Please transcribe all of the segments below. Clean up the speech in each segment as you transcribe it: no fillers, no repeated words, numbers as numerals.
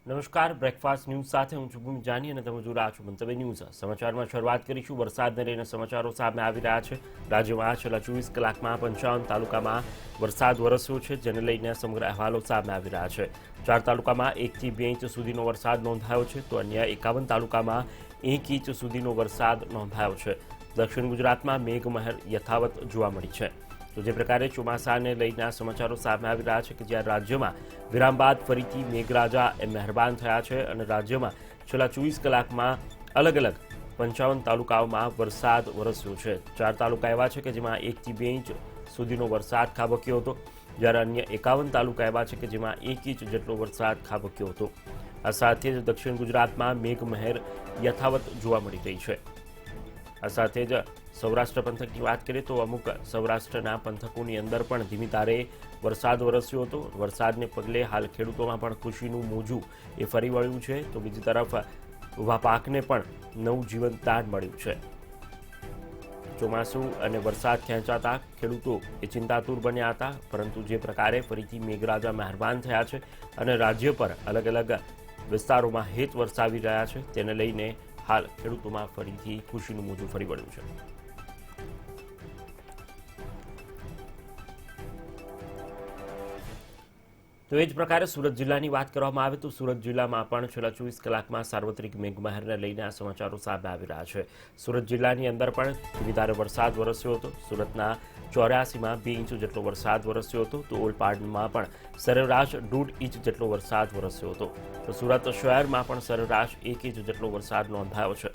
નમસ્કાર, breakfast news સાથે હું છું ભૂમિ જાની અને તમે જોઈ રહ્યા છો મંતવ્ય ન્યૂઝ। સમાચારમાં શરૂઆત કરીશું। વરસાદને લઈને સમાચારો સામે આવી રહ્યા છે। રાજ્યમાં છેલ્લા 24 કલાકમાં 55 તાલુકામાં વરસાદ વરસ્યો છે, જેને લઈને સમગ્ર અહેવાલો સામે આવી રહ્યા છે। 4 તાલુકામાં 1 થી 2 ઇંચ સુધીનો વરસાદ નોંધાયો છે, તો અન્ય 51 તાલુકામાં 1 ઇંચ સુધીનો વરસાદ નોંધાયો છે। દક્ષિણ ગુજરાતમાં મેઘમહેર યથાવત જોવા મળી છે। તો જે પ્રકારે ચોમાસાને લઈને સમાચારો સામે આવી રહ્યા છે કે જ્યાં રાજ્યમાં વિરામ બાદ ફરીથી મેઘરાજા મહેરબાન થયા છે અને રાજ્યમાં છેલ્લા 24 કલાકમાં અલગ અલગ 55 તાલુકાઓમાં વરસાદ વરસ્યો છે। 4 તાલુકા એવા છે કે જેમાં 1 થી 2 ઇંચ સુધીનો વરસાદ ખાબક્યો હતો, જ્યારે અન્ય 51 તાલુકા એવા છે કે જેમાં 1 ઇંચ જેટલો વરસાદ ખાબક્યો હતો। આ સાથે જ દક્ષિણ ગુજરાતમાં મેઘમહેર યથાવત જોવા મળી રહી છે। આ સાથે જ સૌરાષ્ટ્ર પંથકની વાત કરીએ તો અમુક સૌરાષ્ટ્રના પંથકોની અંદર પણ ધીમી ધારે વરસાદ વરસ્યો હતો। વરસાદને પગલે હાલ ખેડૂતોમાં પણ ખુશીનું મોજું એ ફરી વળ્યું છે, તો બીજી તરફ ઊભા પાકને પણ નવું જીવનદાન મળ્યું છે। ચોમાસું અને વરસાદ ખેંચાતા ખેડૂતો એ ચિંતાતુર બન્યા હતા, પરંતુ જે પ્રકારે ફરીથી મેઘરાજા મહેરબાન થયા છે અને રાજ્ય પર અલગ અલગ વિસ્તારોમાં હેત વરસાવી રહ્યા છે, તેને લઈને હાલ ખેડૂતોમાં ફરીથી ખુશીનું મોજું ફરી વળ્યું છે। તો એ જ પ્રકારે સુરત જિલ્લાની વાત કરવામાં આવે તો સુરત જિલ્લામાં પણ છેલ્લા 24 કલાકમાં સાર્વત્રિક મેઘમહેરને લઈને આ સમાચારો સામે આવી રહ્યા છે। સુરત જિલ્લાની અંદર પણ ધીમી ધારે વરસાદ વરસ્યો હતો। સુરતના 84માં 2 ઇંચ જેટલો વરસાદ વરસ્યો હતો, તો ઓલપાડમાં પણ સરેરાશ 1.5 ઇંચ જેટલો વરસાદ વરસ્યો હતો, તો સુરત શહેરમાં પણ સરેરાશ 1 ઇંચ જેટલો વરસાદ નોંધાયો છે।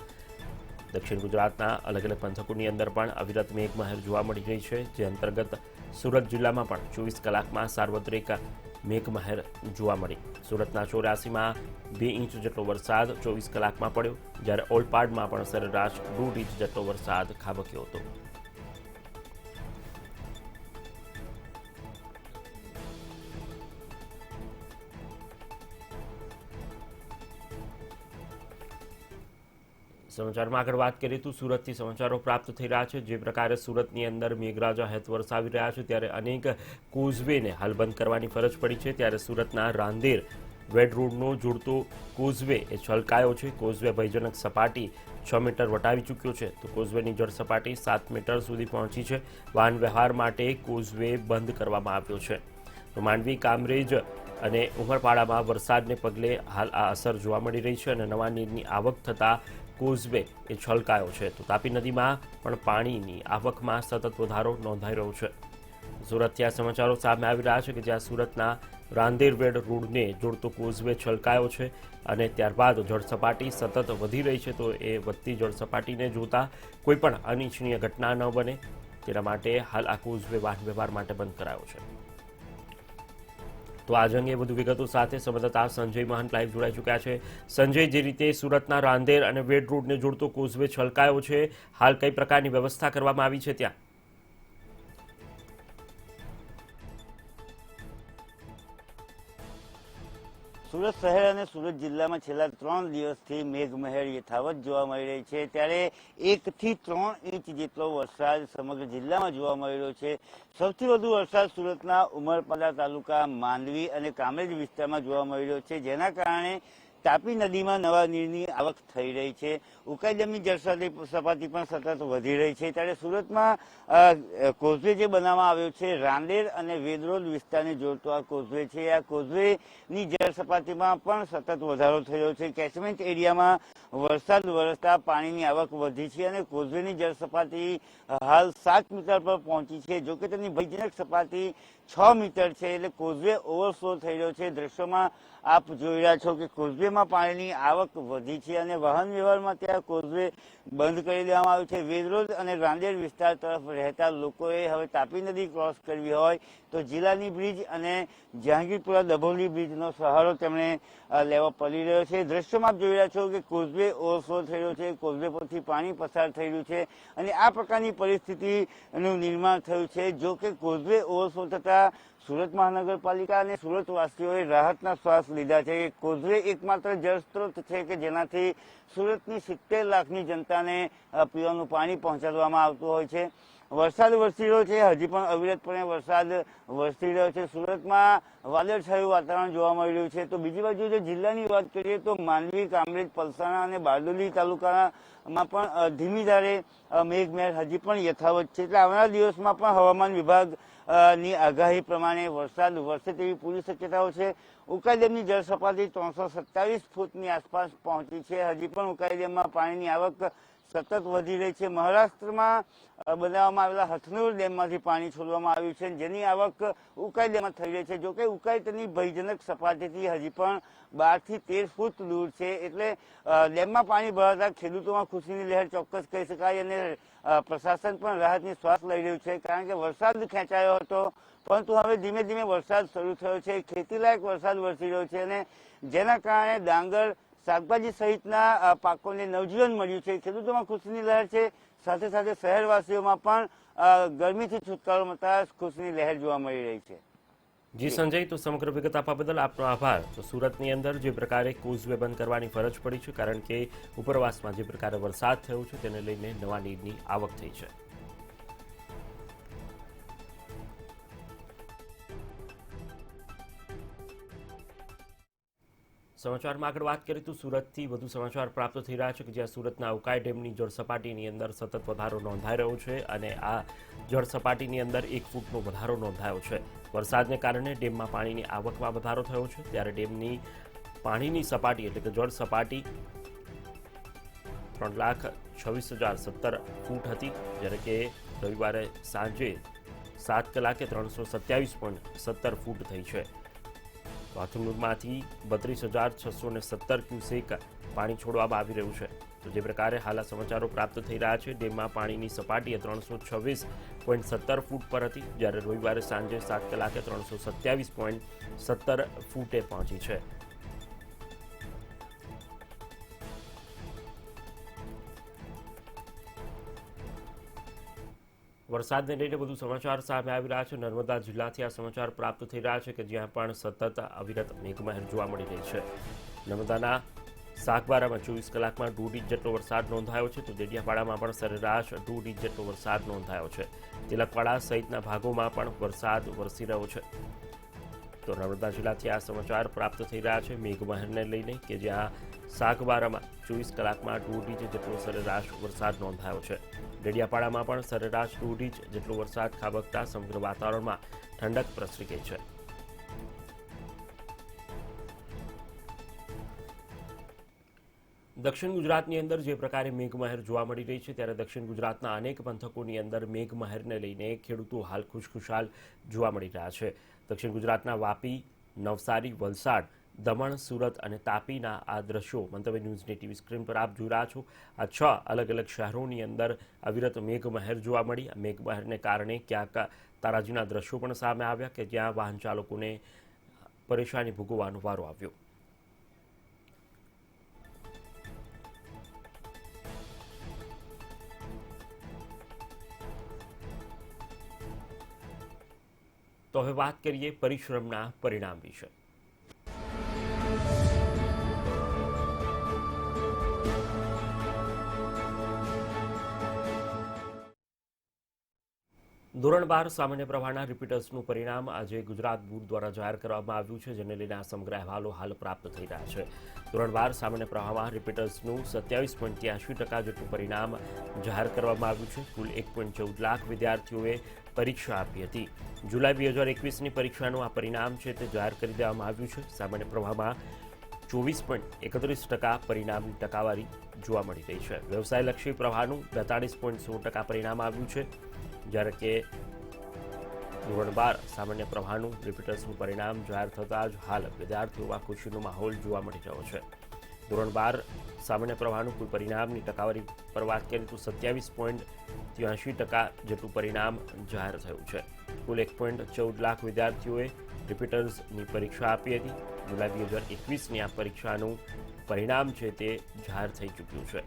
દક્ષિણ ગુજરાતના અલગ અલગ પંથકોની અંદર પણ અવિરત મેઘમહેર જોવા મળી રહી છે, જે અંતર્ગત સુરત જિલ્લામાં પણ 24 કલાકમાં સાર્વત્રિક મેઘમહેર જોવા મળી। સુરતના 84માં 2 ઇંચ જેટલો વરસાદ 24 કલાકમાં પડ્યો, જ્યારે ઓલપાડમાં પણ સરેરાશ 1.5 ઇંચ જેટલો વરસાદ ખાબક્યો હતો। સમાચારમાં આગળ વાત કરીએ તો સુરતથી સમાચારો પ્રાપ્ત થઈ રહ્યા છે। જે પ્રકારે સુરતની અંદર મેઘરાજા હેત વરસાવી રહ્યા છે, ત્યારે અનેક કોઝવેને હાલ બંધ કરવાની ફરજ પડી છે। ત્યારે સુરતના રાંદેર વેડ રોડનો જોડતો કોઝવે એ છલકાયો છે। કોઝવે ભયજનક સપાટી 6 મીટર વટાવી ચૂક્યો છે, તો કોઝવેની જળ સપાટી 7 મીટર સુધી પહોંચી છે। વાહન વ્યવહાર માટે કોઝવે બંધ કરવામાં આવ્યો છે। તો માંડવી, કામરેજ અને ઉમરપાડામાં વરસાદને પગલે હાલ આ અસર જોવા મળી રહી છે અને નવા નીરની આવક થતાં કોઝવે એ છલકાયો છે। તો તાપી નદીમાં પણ પાણીની આવકમાં સતત વધારો નોંધાઈ રહ્યો છે। સુરતથી આ સમાચારો સામે આવી રહ્યા છે કે જ્યાં સુરતના રાંદેરવેડ રોડને જોડતો કોઝવે છલકાયો છે અને ત્યારબાદ જળસપાટી સતત વધી રહી છે, તો એ વધતી જળસપાટીને જોતા કોઈ પણ અનિચ્છનીય ઘટના ન બને તેના માટે હાલ આ કોઝવે વાહન વ્યવહાર માટે બંધ કરાયો છે। તો આજ અંગે વધુ વિગતો સાથે સંવાદદાતા સંજય મહંત લાઈવ જોડાઈ ચૂક્યા છે। સંજય, જે રીતે સુરતના રાંદેર અને વેડ રોડને જોડતો કોઝવે છલકાયો છે, હાલ કઈ પ્રકારની વ્યવસ્થા કરવામાં આવી છે ત્યાં? સુરત શહેર અને સુરત જિલ્લામાં છેલ્લા 3 દિવસથી મેઘમહેર યથાવત જોવા મળી રહી છે, ત્યારે 1 થી 3 ઇંચ જેટલો વરસાદ સમગ્ર જિલ્લામાં જોવા મળી રહ્યો છે। સૌથી વધુ વરસાદ સુરતના ઉમરપાડા તાલુકા, માંડવી અને કામરેજ વિસ્તારમાં જોવા મળી રહ્યો છે, જેના કારણે તાપી નદીમાં નવા નીરની આવક થઈ રહી છે। ઉકાઈ ડેમની જળ સપાટી પણ સતત વધી રહી છે, ત્યારે સુરતમાં કોઝવે જે બનાવવામાં આવ્યો છે, રાંદેર અને વેદરોડ વિસ્તારને જોડતો આ કોઝવે છે, આ કોઝવેની જળ સપાટીમાં પણ સતત વધારો થયો છે। કેચમેન્ટ એરિયામાં વરસાદ વરસતા પાણીની આવક વધી છે અને કોઝવેની જળ સપાટી હાલ 7 મીટર પર પહોંચી છે। જોકે તેની ભયજનક સપાટી 6 મીટર છે, એટલે કોઝવે ઓવરફ્લો થઈ રહ્યો છે। દ્રશ્યોમાં આપ જોઈ રહ્યા છો કે કોઝવેમાં પાણીની આવક વધી છે અને વાહન વ્યવહાર માટે આ કોઝવે બંધ કરી દેવામાં આવ્યું છે। વેદરોડ અને રાંદેર વિસ્તાર તરફ રહેતા લોકોએ હવે તાપી નદી ક્રોસ કરવી હોય તો જિલ્લાની બ્રિજ અને જહાંગીરપુરા ડભોલી બ્રિજનો સહારો તેમણે લેવો પડી રહ્યો છે। દ્રશ્યોમાં આપ જોઈ રહ્યા છો કે કોઝવે ઓવરફ્લો થઈ રહ્યો છે, કોઝવે પરથી પાણી પસાર થઈ રહ્યું છે અને આ પ્રકારની પરિસ્થિતિનું નિર્માણ થયું છે। જો કે કોઝવે ઓવરફ્લો થતા સુરત મહાનગરપાલિકા અને સુરતવાસીઓએ રાહતના શ્વાસ લીધા છે। કોઝવે એકમાત્ર જળસ્ત્રોત છે કે જેનાથી સુરતની 70 લાખની જનતાને પીવાનું પાણી પહોંચાડવામાં આવતું હોય છે। વરસાદ વરસી રહ્યો છે, હજી પણ અવિરતપણે વરસાદ વરસી રહ્યો છે. સુરતમાં વાદળછાયું વાતાવરણ જોવા મળી રહ્યું છે. તો બીજી બાજુ જો જિલ્લાની વાત કરીએ તો માંડવી, કામરેજ, પલસાણા અને બારડોલી તાલુકામાં પણ ધીમી ધારે મેઘમહેર હજી પણ યથાવત છે. એટલે આવનારા દિવસમાં પણ હવામાન વિભાગ ની આગાહી પ્રમાણે વરસાદ વરસે તેવી પૂરી શક્યતાઓ છે. ઉકાઈ ડેમની જળ સપાટી 327 ફૂટની આસપાસ પહોંચી છે. હજી પણ ઉકાઈ ડેમમાં પાણીની આવક સતત વધી રહી છે. મહારાષ્ટ્રમાં બનાવવામાં આવેલા હથનુર ડેમમાંથી પાણી છોડવામાં આવ્યું છે, જેની આવક ઉકાઈ ડેમમાં થઈ રહી છે. જોકે ઉકાઈ તેની ભયજનક સપાટીથી હજી પણ 12 થી 13 ફૂટ દૂર છે. એટલે ડેમમાં પાણી ભરાતા ખેડૂતોમાં ખુશીની લહેર ચોક્કસ કહી શકાય અને પ્રશાસન પણ રાહતની શ્વાસ લઈ રહ્યું છે, કારણ કે વરસાદ ખેંચાયો હતો, પરંતુ હવે ધીમે ધીમે વરસાદ શરૂ થયો છે. ખેતીલાયક વરસાદ વરસી રહ્યો છે અને જેના કારણે ડાંગર, શાકભાજી સહિતના પાકોને નવજીવન મળ્યું છે. ખેડૂતોમાં ખુશીની લહેર છે. સાથે સાથે શહેરવાસીઓમાં પણ ગરમીથી છુટકારો મળતા ખુશીની લહેર જોવા મળી રહી છે. જી સંજય, તો સમગ્ર વિગત આપવા બદલ આપનો આભાર. તો સુરતની અંદર જે પ્રકારે કોઝવે બંધ કરવાની ફરજ પડી છે, કારણ કે ઉપરવાસમાં જે પ્રકારે વરસાદ થયો છે તેને લઈને નવા નીરની આવક થઈ છે. સમાચારમાં આગળ વાત કરીએ તો સુરતથી વધુ સમાચાર પ્રાપ્ત થઈ રહ્યા છે કે જ્યાં સુરતના ઉકાઈ ડેમની જળ સપાટીની અંદર સતત વધારો નોંધાઈ રહ્યો છે અને આ જળ સપાટીની અંદર 1 ફૂટનો વધારો નોંધાયો છે. વરસાદને કારણે ડેમમાં પાણીની આવકમાં વધારો થયો છે, ત્યારે ડેમની પાણીની સપાટી એટલે કે જળ સપાટી 3,26,017 ફૂટ હતી, જ્યારે કે રવિવારે સાંજે 7 કલાકે 327.17 ફૂટ થઈ છે. હથનુરમાંથી 32,617 ક્યુસેક પાણી છોડવામાં આવી રહ્યું છે. તો જે પ્રકારે હાલ સમાચારો પ્રાપ્ત થઈ રહ્યા છે, ડેમમાં પાણીની સપાટી 326.17 ફૂટ પર હતી, જ્યારે રવિવારે સાંજે 7 કલાકે 327.17 ફૂટે પહોંચી છે. વરસાદને લઈને વધુ સમાચાર સામે આવી રહ્યા છે. નર્મદા જિલ્લાથી આ સમાચાર પ્રાપ્ત થઈ રહ્યા છે કે જ્યાં પણ સતત અવિરત મેઘમહેર જોવા મળી રહી છે. નર્મદાના સાગબારામાં 24 કલાકમાં 1.5 ઇંચ જેટલો વરસાદ નોંધાયો છે, તો ડેડિયાપાડામાં પણ સરેરાશ 1.5 ઇંચ જેટલો વરસાદ નોંધાયો છે. તિલકવાડા સહિતના ભાગોમાં પણ વરસાદ વરસી રહ્યો છે. તો નર્મદા જિલ્લાથી આ સમાચાર પ્રાપ્ત થઈ રહ્યા છે મેઘમહેરને લઈને કે જ્યાં સાગબારામાં 24 કલાકમાં 1.5 ઇંચ જેટલો સરેરાશ વરસાદ નોંધાયો છે. ડેડિયાપાડામાં પણ સરેરાશ 1.5 ઇંચ જેટલો વરસાદ ખાબકતા સમગ્ર વાતાવરણમાં ઠંડક પ્રસરી ગઈ છે. દક્ષિણ ગુજરાતની અંદર જે પ્રકારે મેઘમહેર જોવા મળી રહી છે, ત્યારે દક્ષિણ ગુજરાતના અનેક પંથકોની અંદર મેઘમહેરને લઈને ખેડૂતો હાલ ખુશખુશાલ જોવા મળી રહ્યા છે. દક્ષિણ ગુજરાતના વાપી, નવસારી, વલસાડ, દમણ, સુરત અને તાપીના આ દ્રશ્યો મંતવ્ય ન્યૂઝની ટીવી સ્ક્રીન પર આપ જોઈ રહ્યા છો. આ 6 અલગ અલગ શહેરોની અંદર અવિરત મેઘમહેર જોવા મળી. મેઘમહેરને કારણે ક્યાંક તારાજીના દ્રશ્યો પણ સામે આવ્યા કે જ્યાં વાહન ચાલકોને પરેશાની ભોગવવાનો વારો આવ્યો. તો હવે વાત કરીએ પરિશ્રમના પરિણામ વિશે. ધોરણ 12 સામાન્ય પ્રવાહના રિપીટર્સનું પરિણામ આજે ગુજરાત બોર્ડ દ્વારા જાહેર કરવામાં આવ્યું છે, જેને લઈને આ સમગ્ર અહેવાલો હાલ પ્રાપ્ત થઈ રહ્યા છે. ધોરણ 12 સામાન્ય પ્રવાહમાં રિપીટર્સનું 27.83% જેટલું પરિણામ જાહેર કરવામાં આવ્યું છે. કુલ 1.14 લાખ વિદ્યાર્થીઓએ પરીક્ષા આપી હતી. જુલાઈ 2021ની પરીક્ષાનું આ પરિણામ છે તે જાહેર કરી દેવામાં આવ્યું છે. સામાન્ય પ્રવાહમાં 24.31% પરિણામની ટકાવારી જોવા મળી રહી છે. વ્યવસાયલક્ષી પ્રવાહનું 42.16% પરિણામ આવ્યું છે, જ્યારે કે ધોરણ 12 સામાન્ય પ્રવાહનું રિપીટર્સનું પરિણામ જાહેર થતાં જ હાલ વિદ્યાર્થીઓમાં ખુશીનો માહોલ જોવા મળી રહ્યો છે. ધોરણ 12 સામાન્ય પ્રવાહનું કુલ પરિણામની ટકાવારી પર વાત કરીએ તો 27.83% જેટલું પરિણામ જાહેર થયું છે. કુલ 1.14 લાખ વિદ્યાર્થીઓએ રિપીટર્સની પરીક્ષા આપી હતી. જુલાઈ 2021ની આ પરીક્ષાનું પરિણામ છે તે જાહેર થઈ ચૂક્યું છે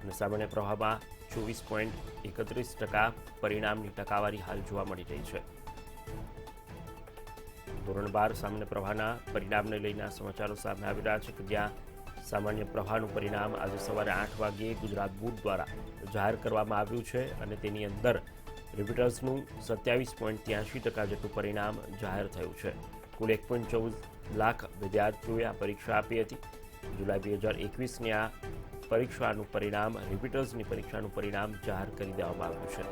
અને સામાન્ય પ્રવાહમાં 24.31% પરિણામની ટકાવારી હાલ જોવા મળી રહી છે. ધોરણ 12 સામાન્ય પ્રવાહના પરિણામને લઈને આ સમાચારો સામે આવી રહ્યા છે કે જ્યાં સામાન્ય પ્રવાહનું પરિણામ આજે સવારે 8 વાગ્યે ગુજરાત બોર્ડ દ્વારા જાહેર કરવામાં આવ્યું છે અને તેની અંદર રિપીટર્સનું 27.83% જેટલું પરિણામ જાહેર થયું છે. કુલ 1.14 લાખ વિદ્યાર્થીઓએ આ પરીક્ષા આપી હતી. જુલાઈ 2021ની આ પરીક્ષાનું પરિણામ રિપીટર્સની પરીક્ષાનું પરિણામ જાહેર કરી દેવામાં આવ્યું છે.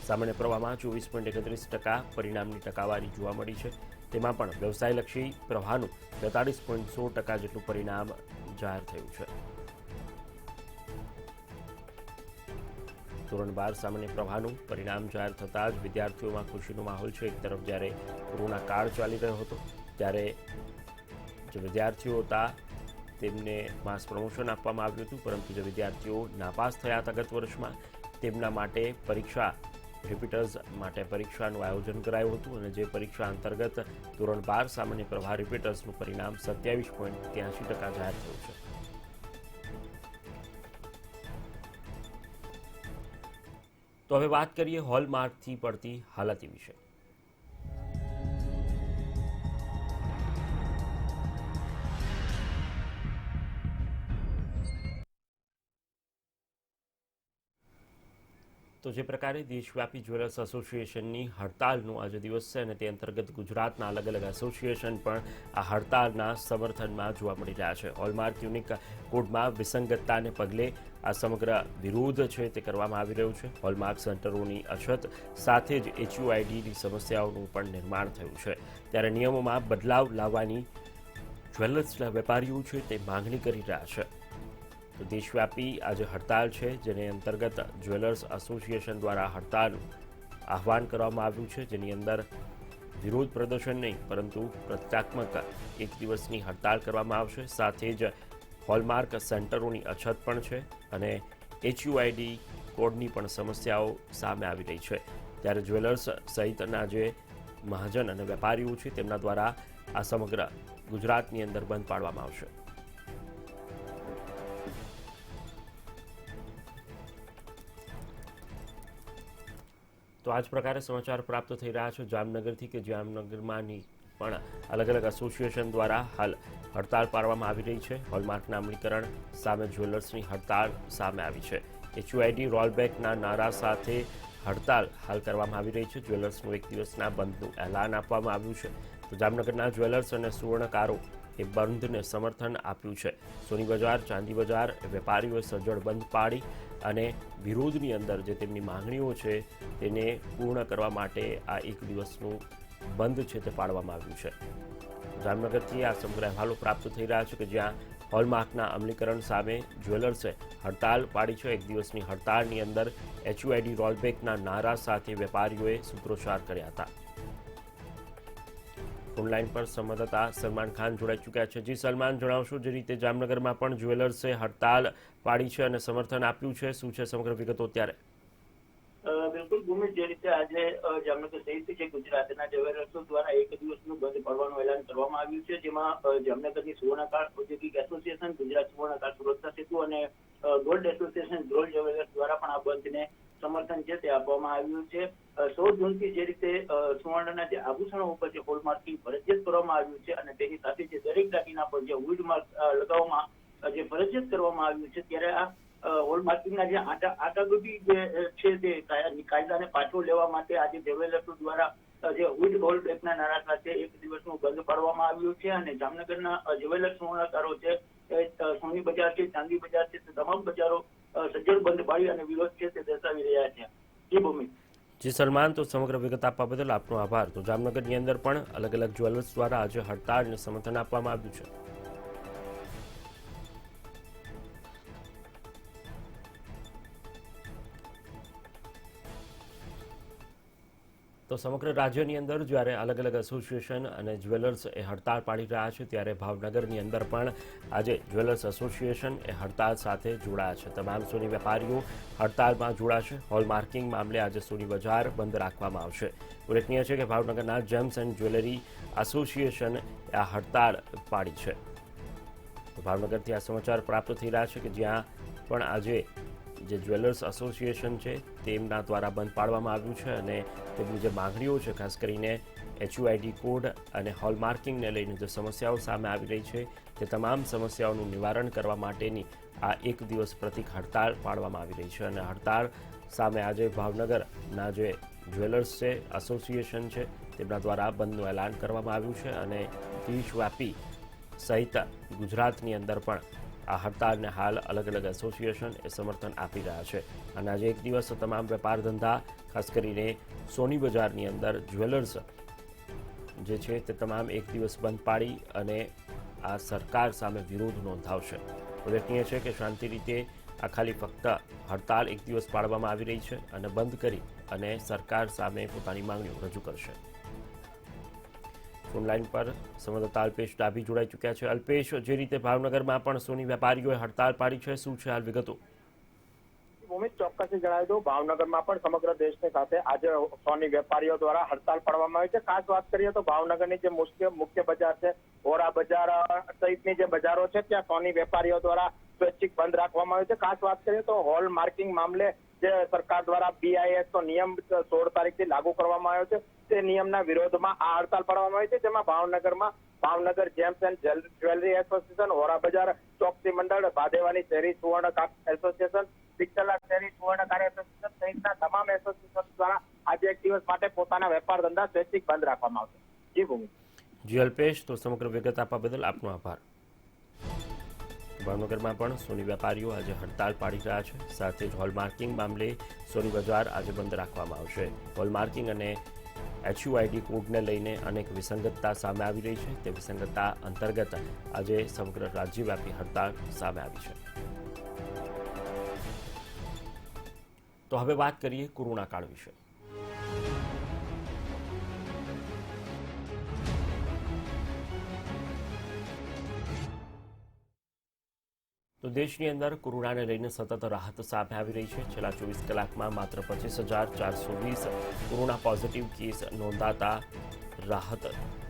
સામાન્ય પ્રવાહમાં 24.31% પરિણામની ટકાવારી જોવા મળી છે. તેમાં પણ વ્યવસાયલક્ષી પ્રવાહનું 43.16% જેટલું પરિણામ જાહેર થયું છે. ધોરણ 12 સામાન્ય પ્રવાહનું પરિણામ જાહેર થતાં જ વિદ્યાર્થીઓમાં ખુશીનો માહોલ છે. એક તરફ જ્યારે કોરોના કાળ ચાલી રહ્યો હતો ત્યારે જે વિદ્યાર્થીઓ હતા તેમને માસ પ્રમોશન આપવામાં આવ્યું હતું, પરંતુ જે વિદ્યાર્થીઓ નાપાસ થયા હતા ગત વર્ષમાં તેમના માટે પરીક્ષા રિપીટર્સ માટે પરીક્ષાનું આયોજન કરાયું હતું અને જે પરીક્ષા અંતર્ગત ધોરણ 12 સામાન્ય પ્રવાહ રિપીટર્સનું પરિણામ 27.83% જાહેર થયું છે. તો હવે વાત કરીએ હોલમાર્કથી પડતી હાલાકી વિશે. તો જે પ્રકારે દેશવ્યાપી જ્વેલર્સ એસોસિએશનની હડતાલનો આજે દિવસ છે અને તે અંતર્ગત ગુજરાતના અલગ અલગ એસોસિએશન પણ આ હડતાલના સમર્થનમાં જોવા મળી રહ્યા છે. હોલમાર્ક યુનિક કોડમાં વિસંગતતાને પગલે આ સમગ્ર વિરોધ છે તે કરવામાં આવી રહ્યું છે. હોલમાર્ક સેન્ટરોની અછત સાથે જ HUIDની સમસ્યાઓનું પણ નિર્માણ થયું છે. ત્યારે નિયમોમાં બદલાવ લાવવાની જ્વેલર્સના વેપારીઓ છે તે માંગણી કરી રહ્યા છે. તો દેશવ્યાપી આજે હડતાલ છે, જેને અંતર્ગત જ્વેલર્સ એસોસિએશન દ્વારા હડતાલનું આહવાન કરવામાં આવ્યું છે, જેની અંદર વિરોધ પ્રદર્શન નહીં પરંતુ પ્રતિકાત્મક એક દિવસની હડતાલ કરવામાં આવશે. સાથે જ હોલમાર્ક સેન્ટરોની અછત પણ છે અને HUID કોડની પણ સમસ્યાઓ સામે આવી રહી છે. ત્યારે જ્વેલર્સ સહિતના જે મહાજન અને વેપારીઓ છે તેમના દ્વારા આ સમગ્ર ગુજરાતની અંદર બંધ પાડવામાં આવશે. તો આ જ પ્રકારે સમાચાર પ્રાપ્ત થઈ રહ્યા છે જામનગરથી કે જામનગરમાંની પણ અલગ અલગ એસોસિએશન દ્વારા હાલ હડતાલ પાડવામાં આવી રહી છે. હોલમાર્કના અમલીકરણ સામે જ્વેલર્સની હડતાલ સામે આવી છે. HUID રોલબેકના નારા સાથે હડતાલ હાલ કરવામાં આવી રહી છે. જ્વેલર્સનું એક દિવસના બંધનું એલાન આપવામાં આવ્યું છે. તો જામનગરના જ્વેલર્સ અને સુવર્ણકારો એ બંધને સમર્થન આપ્યું છે. સોની બજાર, ચાંદી બજાર વેપારીઓએ સજ્જડ બંધ પાડી અને વિરોધની અંદર જે તેમની માંગણીઓ છે તેને પૂર્ણ કરવા માટે આ એક દિવસનું બંધ છે તે પાડવામાં આવ્યું છે. જામનગરથી આ સમગ્ર અહેવાલો પ્રાપ્ત થઈ રહ્યા છે કે જ્યાં હોલમાર્કના અમલીકરણ સામે જ્વેલર્સે હડતાલ પાડી છે. એક દિવસની હડતાળની અંદર HUID રોલબેકના નારા સાથે વેપારીઓએ સૂત્રોચ્ચાર કર્યા હતા. ઓનલાઈન પર સંવાદદાતા સલમાન ખાન જોડાઈ ચૂક્યા છે. જી સલમાન, જણાવશો જે રીતે જામનગરમાં પણ જ્વેલર્સે હડતાલ પાડી છે અને સમર્થન આપ્યું છે, શું છે સમગ્ર વિગતો અત્યારે? બિલકુલ ભૂમિ, જે રીતે આજે જામનગર સહિત છે ગુજરાતના જ્વેલર્સો દ્વારા એક દિવસનું બંધ પાડવાનું એલાન કરવામાં આવ્યું છે, જેમાં જામનગરની સુવર્ણકાર ઔદ્યોગિક એસોસિએશન, ગુજરાત સુવર્ણકાર સુરક્ષા સેતુ અને ગોલ્ડ એસોસિએશન ગોલ્ડ જ્વેલર્સ દ્વારા પણ આ બંધને સમર્થન છે તે આપવામાં આવ્યું છે. 16 જૂનથી જે રીતે સુવર્ણના જે આભૂષણો ઉપર જે હોલમાર્કિંગ ફરજિયાત કરવામાં આવ્યું છે અને તેની સાથે જે દરેક દાગીના પર જે હોલમાર્ક લગાવવામાં જે ફરજિયાત કરવામાં આવ્યું છે, ત્યારે આ હોલમાર્કિંગના જે આટાગોટી જે છે તે કાયદાને પાછો લેવા માટે આજે જ્વેલર્સો દ્વારા જે વિથ હોલબેકના નારા સાથે એક દિવસનું બંધ પાડવામાં આવ્યું છે અને જામનગરના જ્વેલર્સ સુવર્ણકારો છે, સોની બજાર છે, ચાંદી બજાર છે, તમામ બજારો સજ્જડ બંધ પાડી અને વિરોધ છે તે દર્શાવી રહ્યા છે. જી ભૂમિ. જી સલમાન, તો સમગ્ર વિગત આપવા બદલ આપનો આભાર. તો જામનગરની અંદર પણ અલગ અલગ જ્વેલર્સ દ્વારા આજે હડતાળને સમર્થન આપવામાં આવ્યું છે. તો સમગ્ર રાજ્યની અંદર જ્યારે અલગ અલગ એસોસિએશન અને જ્વેલર્સ એ હડતાળ પાડી રહ્યા છે, ત્યારે ભાવનગરની અંદર પણ આજે જ્વેલર્સ એસોસિએશન એ હડતાળ સાથે જોડાયા છે. તમામ સોની વેપારીઓ હડતાળમાં જોડાશે. હોલમાર્કિંગ મામલે આજે સોની બજાર બંધ રાખવામાં આવશે. ઉલ્લેખનીય છે કે ભાવનગરના જેમ્સ એન્ડ જ્વેલરી એસોસિએશન આ હડતાળ પાડી છે. તો ભાવનગરથી આ સમાચાર પ્રાપ્ત થઈ રહ્યા છે કે જ્યાં પણ આજે જે જ્વેલર્સ એસોસિએશન છે તેમના દ્વારા બંધ પાડવામાં આવ્યું છે અને તેમની જે માગણીઓ છે, ખાસ કરીને HUID કોડ અને હોલમાર્કિંગને લઈને જે સમસ્યાઓ સામે આવી રહી છે તે તમામ સમસ્યાઓનું નિવારણ કરવા માટેની આ એક દિવસ પ્રતિક હડતાળ પાડવામાં આવી રહી છે અને હડતાળ સામે આજે ભાવનગરના જે જ્વેલર્સ છે એસોસિએશન છે તેમના દ્વારા બંધનું એલાન કરવામાં આવ્યું છે અને દેશવ્યાપી સહિત ગુજરાતની અંદર પણ આ હડતાળને હાલ અલગ અલગ એસોસિએશન એ સમર્થન આપી રહ્યા છે અને આજે એક દિવસ તમામ વેપાર ધંધા ખાસ કરીને સોની બજારની અંદર જ્વેલર્સ જે છે તે તમામ એક દિવસ બંધ પાડી અને આ સરકાર સામે વિરોધ નોંધાવશે. ઉલ્લેખનીય છે કે શાંતિ રીતે આ ખાલી ફક્ત હડતાળ એક દિવસ પાડવામાં આવી રહી છે અને બંધ કરી અને સરકાર સામે પોતાની માંગણીઓ રજૂ કરશે. ફોનલાઈન પર સંવાદદાતા અલ્પેશ ડાભી જોડાઈ ચૂક્યા છે. અલ્પેશ, જે રીતે ભાવનગરમાં પણ સોની વેપારીઓએ હડતાળ પાડી છે, શું છે હાલ વિગતો? ભૂમિત, ચોક્કસથી જણાવી દઉં, ભાવનગરમાં પણ સમગ્ર દેશની સાથે આજે સોની વેપારીઓ દ્વારા હડતાળ પાડવામાં આવી છે. ખાસ વાત કરીએ તો ભાવનગરની જે મુખ્ય બજાર છે, ઓરા બજાર સહિતની જે બજારો છે, ત્યાં સોની વેપારીઓ દ્વારા સ્વૈચ્છિક બંધ રાખવામાં આવ્યું છે. ખાસ વાત કરીએ તો હોલ માર્કિંગ મામલે જે સરકાર દ્વારા BIS નો નિયમ 16 તારીખથી લાગુ કરવામાં આવ્યો છે, તે નિયમના વિરોધમાં આ હડતાળ પાડવામાં આવી છે. જેમાં ભાવનગરમાં Bhavnagar gems and jewellery association, ઓરા બજાર ચોકસી મંડળ, ભાદેવાની શહેરી સુવર્ણકાર એસોસિએશન, પિત્તલા શહેરી સુવર્ણકાર એસોસિએશન સહિતના તમામ એસોસિએશન દ્વારા આજે એક દિવસ માટે પોતાના વેપાર ધંધા સ્વૈચ્છિક બંધ રાખવામાં આવશે. જી ભૂમિ. જી અલ્પેશ, તો સમગ્ર વિગત આપવા બદલ આપનો આભાર. ભાવનગરમાં પણ સોની વેપારીઓ આજે હડતાળ પાડી રહ્યા છે. સાથે જ હોલમાર્કિંગ મામલે સોની બજાર આજે બંધ રાખવામાં આવશે. હોલમાર્કિંગ અને HUID કોડને લઈને અનેક વિસંગતતા સામે આવી રહી છે. તે વિસંગતતા અંતર્ગત આજે સમગ્ર રાજ્યવ્યાપી હડતાળ સામે આવી છે. તો હવે વાત કરીએ કોરોના કાળ વિશે. તો દેશની અંદર કોરોનાને લઈને સતત રાહત સામે આવી રહી છે. છેલ્લા 24 કલાકમાં માત્ર 25,420 કોરોના પોઝિટિવ કેસ નોંધાતા રાહત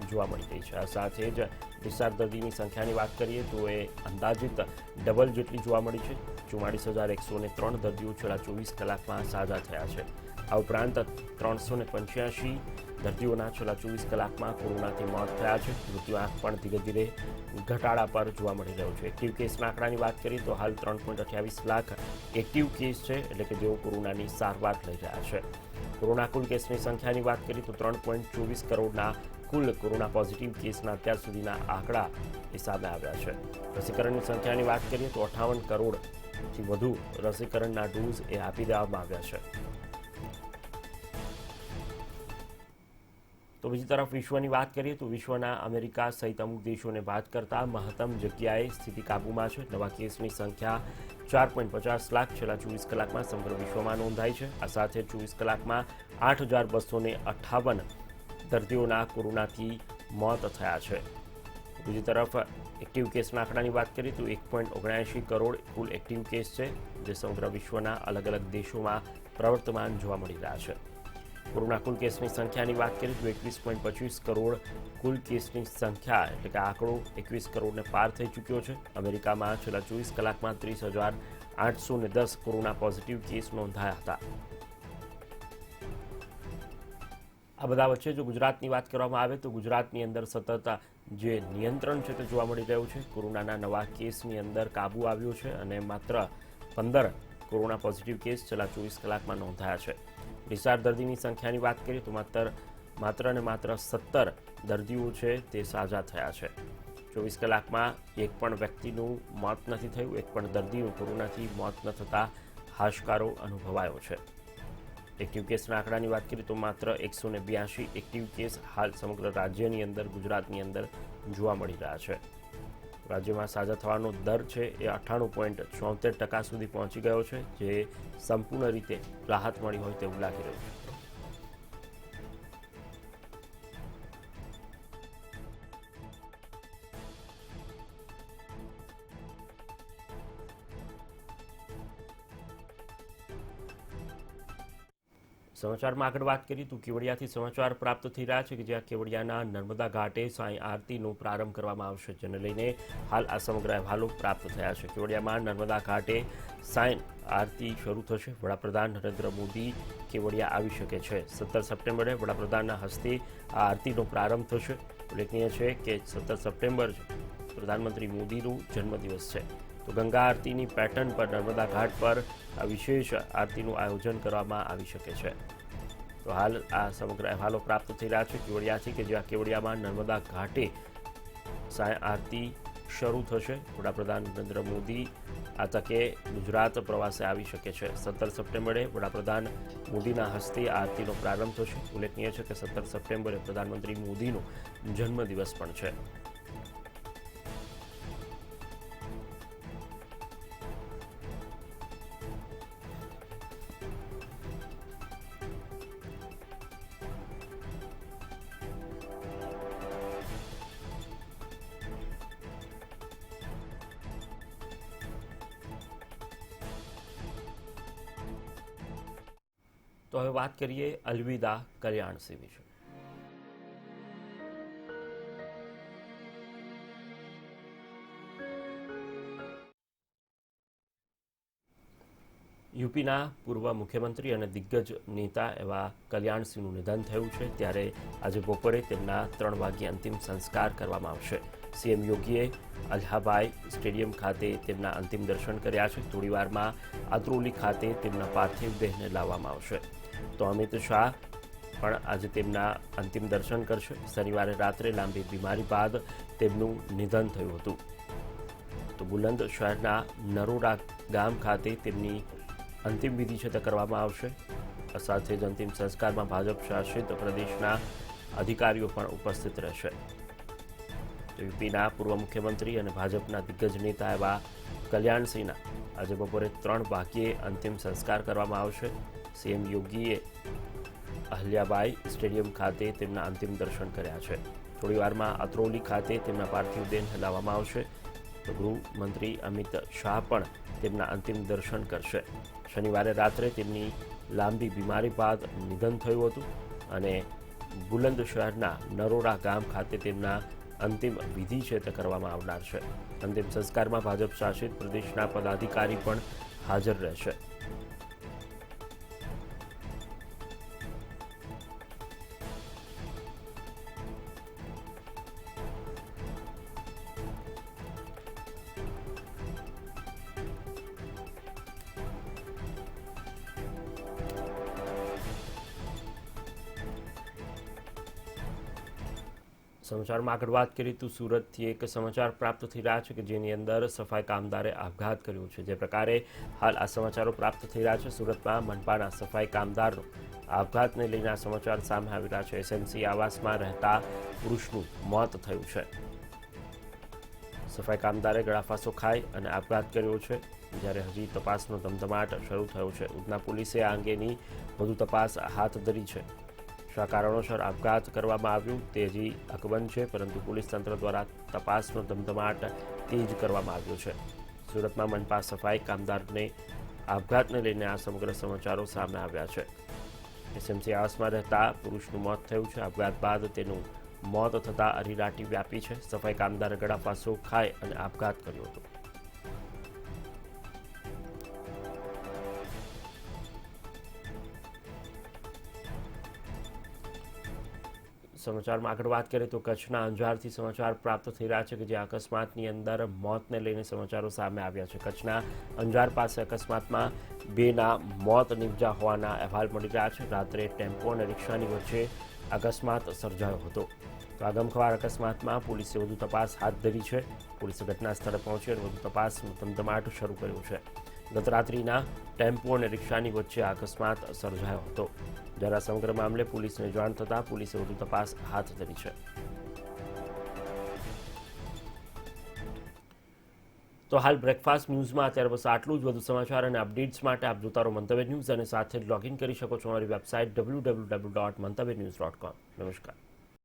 જોવા મળી રહી છે. આ સાથે જ ડિસ્ચાર્જ દર્દીની સંખ્યાની વાત કરીએ તો એ અંદાજિત ડબલ જેટલી જોવા મળી છે. 44,103 દર્દીઓ છેલ્લા 24 કલાકમાં સાજા થયા છે. આ ઉપરાંત 385 દર્દીઓના છેલ્લા 24 કલાકમાં કોરોનાથી મોત થયા છે. મૃત્યુઆંક પણ ધીરે ધીરે ઘટાડા પર જોવા મળી રહ્યો છે. એક્ટિવ કેસના આંકડાની વાત કરીએ તો હાલ 3.28 લાખ એક્ટિવ કેસ છે, એટલે કે જેઓ કોરોનાની સારવાર લઈ રહ્યા છે. કોરોના કુલ કેસની સંખ્યાની વાત કરીએ તો 3.24 કરોડના કુલ કોરોના પોઝિટિવ કેસના અત્યાર સુધીના આંકડા એ સામે આવ્યા છે. રસીકરણની સંખ્યાની વાત કરીએ તો 58 કરોડથી વધુ રસીકરણના ડોઝ એ આપી દેવામાં આવ્યા છે. તો બીજી તરફ વિશ્વની વાત કરીએ તો વિશ્વના અમેરિકા સહિત અમુક દેશોને બાદ કરતા મહત્તમ જગ્યાએ સ્થિતિ કાબૂમાં છે. નવા કેસની સંખ્યા 4.50 લાખ છેલ્લા 24 કલાકમાં સમગ્ર વિશ્વમાં નોંધાઈ છે. આ સાથે 24 કલાકમાં 8,258 દર્દીઓના કોરોનાથી મોત થયા છે. બીજી તરફ એક્ટિવ કેસના આંકડાની વાત કરીએ તો 1.79 કરોડ કુલ એક્ટિવ કેસ છે, જે સમગ્ર વિશ્વના અલગ અલગ દેશોમાં પ્રવર્તમાન જોવા મળી રહ્યા છે. કોરોના કુલ કેસની સંખ્યાની વાત કરીએ તો 21.25 કરોડ કુલ કેસની સંખ્યા, એટલે કે આંકડો 21 કરોડને પાર થઈ ચૂક્યો છે. અમેરિકામાં છેલ્લા 24 કલાકમાં 30,810 કોરોના પોઝિટિવ કેસ નોંધાયા હતા. આ બધા વચ્ચે જો ગુજરાતની વાત કરવામાં આવે તો ગુજરાતની અંદર સતત જે નિયંત્રણ છે તે જોવા મળી રહ્યું છે. કોરોનાના નવા કેસની અંદર કાબુ આવ્યો છે અને માત્ર 15 કોરોના પોઝિટિવ કેસ છેલ્લા 24 કલાકમાં નોંધાયા છે. ડિસ્ચાર્જ દર્દીની સંખ્યાની વાત કરીએ તો માત્ર ને માત્ર 17 દર્દીઓ છે તે સાજા થયા છે. 24 કલાકમાં એક પણ વ્યક્તિનું મોત નથી થયું. એક પણ દર્દીનું કોરોનાથી મોત ન થતા હાશકારો અનુભવાયો છે. એક્ટિવ કેસના આંકડાની વાત કરીએ તો માત્ર 182 એક્ટિવ કેસ હાલ સમગ્ર રાજ્યની અંદર, ગુજરાતની અંદર જોવા મળી રહ્યા છે. રાજ્યમાં સાજા થવાનો દર છે એ 98.74% સુધી પહોંચી ગયો છે, જે સંપૂર્ણ રીતે રાહત મળી હોય તેવું લાગી રહ્યું છે. સમાચારમાં આગળ વાત કરીએ તો કેવડિયાથી સમાચાર પ્રાપ્ત થઈ રહ્યા છે કે જ્યાં કેવડિયાના નર્મદા ઘાટે સાંઈ આરતીનો પ્રારંભ કરવામાં આવશે, જેને લઈને હાલ આ સમગ્ર અહેવાલો પ્રાપ્ત થયા છે. કેવડિયામાં નર્મદા ઘાટે સાંઈ આરતી શરૂ થશે. વડાપ્રધાન નરેન્દ્ર મોદી કેવડિયા આવી શકે છે. 17 સપ્ટેમ્બરે વડાપ્રધાનના હસ્તે આ આરતીનો પ્રારંભ થશે. ઉલ્લેખનીય છે કે 17 સપ્ટેમ્બર પ્રધાનમંત્રી મોદીનું જન્મદિવસ છે. તો ગંગા આરતીની પેટર્ન પર નર્મદા ઘાટ પર આ વિશેષ આરતીનું આયોજન કરવામાં આવી શકે છે. તો હાલ આ સમગ્ર અહેવાલો પ્રાપ્ત થઈ રહ્યા છે કેવડિયાથી કે જ્યાં કેવડિયામાં નર્મદા ઘાટે સાંય આરતી શરૂ થશે। વડાપ્રધાન નરેન્દ્ર મોદી આ તકે ગુજરાત પ્રવાસે આવી શકે છે। 17 સપ્ટેમ્બરે વડાપ્રધાન મોદીના હસ્તે આ આરતીનો પ્રારંભ થશે। ઉલ્લેખનીય છે કે 17 સપ્ટેમ્બરે પ્રધાનમંત્રી મોદીનો જન્મદિવસ પણ છે। તો હવે વાત કરીએ અલવિદા કલ્યાણસિંહ વિશે। યુપીના પૂર્વ મુખ્યમંત્રી અને દિગ્ગજ નેતા એવા કલ્યાણસિંહનું નિધન થયું છે, ત્યારે આજે બપોરે તેમના 3 વાગ્યે અંતિમ સંસ્કાર કરવામાં આવશે। સીએમ યોગીએ અલ્હાબાઈ સ્ટેડિયમ ખાતે તેમના અંતિમ દર્શન કર્યા છે। થોડીવારમાં આત્રોલી ખાતે તેમના પાર્થિવ દેહને લાવવામાં આવશે। તો અમિત શાહ પણ આજે તેમના અંતિમ દર્શન કરશે। શનિવારે રાત્રે લાંબી બીમારી બાદ તેમનું નિધન થયું હતું। તો બુલંદ શહેરના નરોડા ગામ ખાતે તેમની અંતિમ વિધિ છે તે કરવામાં આવશે। સાથે જ અંતિમ સંસ્કારમાં ભાજપ શાસિત પ્રદેશના અધિકારીઓ પણ ઉપસ્થિત રહેશે। યુપીના પૂર્વ મુખ્યમંત્રી અને ભાજપના દિગ્ગજ નેતા એવા કલ્યાણસિંહના આજે બપોરે 3 વાગ્યે અંતિમ સંસ્કાર કરવામાં આવશે। સીએમ યોગીએ અહલ્યાબાઈ સ્ટેડિયમ ખાતે તેમના અંતિમ દર્શન કર્યા છે। થોડીવારમાં અત્રોલી ખાતે તેમના પાર્થિવ દેહને લાવવામાં આવશે। તો ગૃહમંત્રી અમિત શાહ પણ તેમના અંતિમ દર્શન કરશે। શનિવારે રાત્રે તેમની લાંબી બીમારી બાદ નિધન થયું હતું અને બુલંદ શહેરના નરોડા ગામ ખાતે તેમના અંતિમ વિધિ છે તે કરવામાં આવનાર છે। અંતિમ સંસ્કારમાં ભાજપ શાસિત પ્રદેશના પદાધિકારી પણ હાજર રહેશે। સમાચારમાં આગળ વાત કરીએ તો સુરતથી એક સમાચાર પ્રાપ્ત થઈ રહ્યા છે કે જેની અંદર સફાઈ કામદારે આપઘાત કર્યો છે। જે પ્રકારે હાલ આ સમાચારો પ્રાપ્ત થઈ રહ્યા છે, સુરતમાં મનપાના સફાઈ કામદારનો આપઘાતને લઈને આ સમાચાર સામે આવી રહ્યા છે। એસએમસી આવાસમાં રહેતા પુરુષનું મોત થયું છે। સફાઈ કામદારે ગળાફાંસો ખાઈ અને આપઘાત કર્યો છે, જ્યારે હજી તપાસનો ધમધમાટ શરૂ થયો છે। ઉધના પોલીસે આ અંગેની વધુ તપાસ હાથ ધરી છે। શા કારણોસર આપઘાત કરવામાં આવ્યું તે હજી અકબંધ છે, પરંતુ પોલીસ તંત્ર દ્વારા તપાસનો ધમધમાટ તેજ કરવામાં આવ્યો છે। સુરતમાં મનપા સફાઈ કામદારને આપઘાતને લઈને આ સમગ્ર સમાચારો સામે આવ્યા છે। એસએમસી આવાસમાં રહેતા પુરુષનું મોત થયું છે। આપઘાત બાદ તેનું મોત થતાં અરેરાટી વ્યાપી છે। સફાઈ કામદારે ગળાફાંસો ખાઈ અને આપઘાત કર્યો હતો। સમાચારમાં આગળ વાત કરીએ તો કચ્છના અંજારથી સમાચાર પ્રાપ્ત થઈ રહ્યા છે કે જે અકસ્માતની અંદર મોતને લઈને સમાચારો સામે આવ્યા છે। કચ્છના અંજાર પાસે અકસ્માતમાં 2ના મોત નિપજ્યા હોવાના અહેવાલ મળી રહ્યા છે। રાત્રે ટેમ્પો અને રિક્ષાની વચ્ચે અકસ્માત સર્જાયો હતો। તો આ ગમખ્વાર અકસ્માતમાં પોલીસે વધુ તપાસ હાથ ધરી છે। પોલીસે ઘટના સ્થળે પહોંચી અને વધુ તપાસનો ધમધમાટ શરૂ કર્યો છે। ગત રાત્રિના ટેમ્પો અને રિક્ષાની વચ્ચે આ અકસ્માત સર્જાયો હતો, જ્યારે આ સમગ્ર મામલે પોલીસને જાણ થતાં પોલીસે વધુ તપાસ હાથ ધરી છે। તો હાલ બ્રેકફાસ્ટ ન્યૂઝમાં અત્યારે બસ આટલું જ। વધુ સમાચાર અને અપડેટ્સ માટે આપ જોતા રહો મંતવ્ય ન્યૂઝ અને સાથે જ લોગિન કરી શકો છો અમારી વેબસાઇટ www.mantavynews.com। નમસ્કાર।